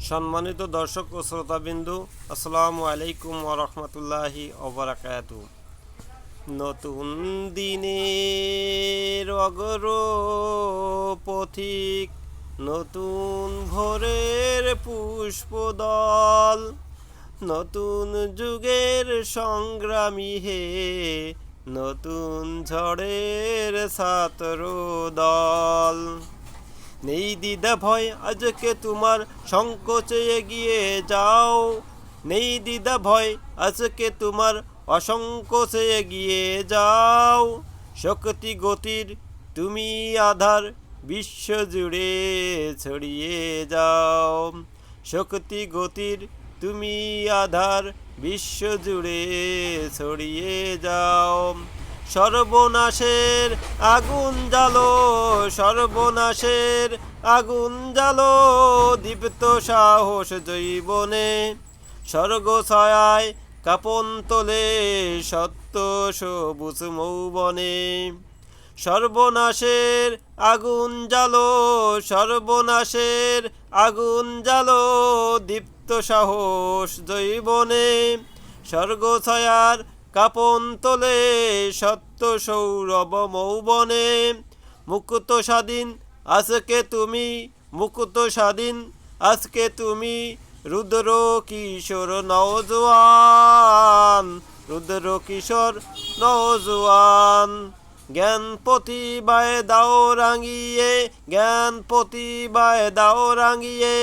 সম্মানিত দর্শক ও শ্রোতাবিন্দু, আসসালামু আলাইকুম ওয়া রাহমাতুল্লাহি ওয়া বারাকাতুহু। নতুন দিনের অগ্রপথিক, নতুন ভোরের পুষ্পদল, নতুন যুগের সংগ্রামী হে, নতুন ঝড়ের ছাত্র দল। নেই দ্বিধা ভয়, আজকে তোমার সংকোচে এগিয়ে যাও। নেই দ্বিধা ভয়, আজকে তোমার অসংকোচে এগিয়ে যাও। শক্তি গতির তুমি আধার, বিশ্ব জুড়ে ছড়িয়ে যাও। শক্তি গতির তুমি আধার, বিশ্ব জুড়ে ছড়িয়ে যাও। সর্বনাশের আগুন জ্বালো, সর্বনাশের আগুন জ্বালো, দীপ্ত সাহস জৈবনে। স্বর্গ ছায়ায় কাপন তোলে, সত্য সবুজ মৌবনে। সর্বনাশের আগুন জ্বালো, সর্বনাশের আগুন জ্বালো, দীপ্ত সাহস জৈবনে। স্বর্গ ছায়ার কাপন তোলে, সত্য সৌরভ মৌবনে। মুক্ত স্বাধীন আজকে তুমি, মুক্ত স্বাধীন আজকে তুমি, রুদ্র কিশোর নওজোয়ান, রুদ্র কিশোর নওজোয়ান। জ্ঞান প্রতিভায় দাও রাঙিয়ে, জ্ঞান প্রতিভায় দাও রাঙিয়ে,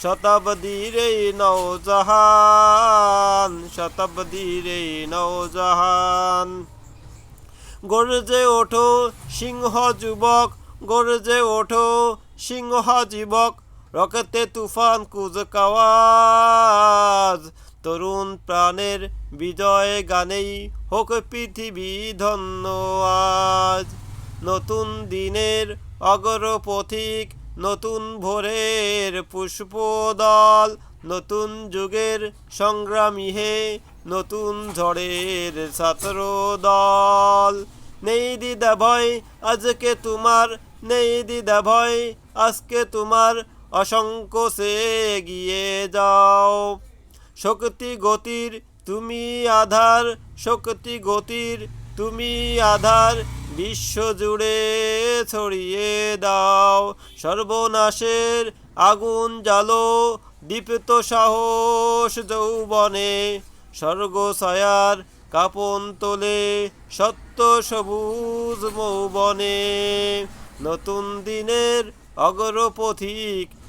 শতাব্দীর এই নওজাহান, শতাব্দীর এই নওজাহান। গর্জে ওঠো সিংহ যুবক, গর্জে ওঠো সিংহ যুবক, রকেতে তুফান কুচকাওয়াজ। তরুণ প্রাণের বিজয় গানেই হোক পৃথিবী ধন্য আজ। নতুন দিনের অগ্রপথিক, নতুন ভোরের পুষ্পদল, নতুন যুগের সংগ্রামী হে, নতুন ঝড়ের ছাত্র দল। নেই দ্বিধা ভয়, আজকে তোমার নেই দ্বিধা ভয়, আজকে তোমার অসংকোচে এগিয়ে যাও। শক্তি গতির তুমি আধার, শক্তি গতির তুমি আধার, বিশ্ব জুড়ে ছড়িয়ে দাও। সর্বনাশের আগুন জ্বালো, দীপ্ত সাহস যৌবনে। স্বর্গ ছায়ার কাপন তোলে, সত্য সবুজ মৌবনে। নতুন দিনের অগ্রপথিক,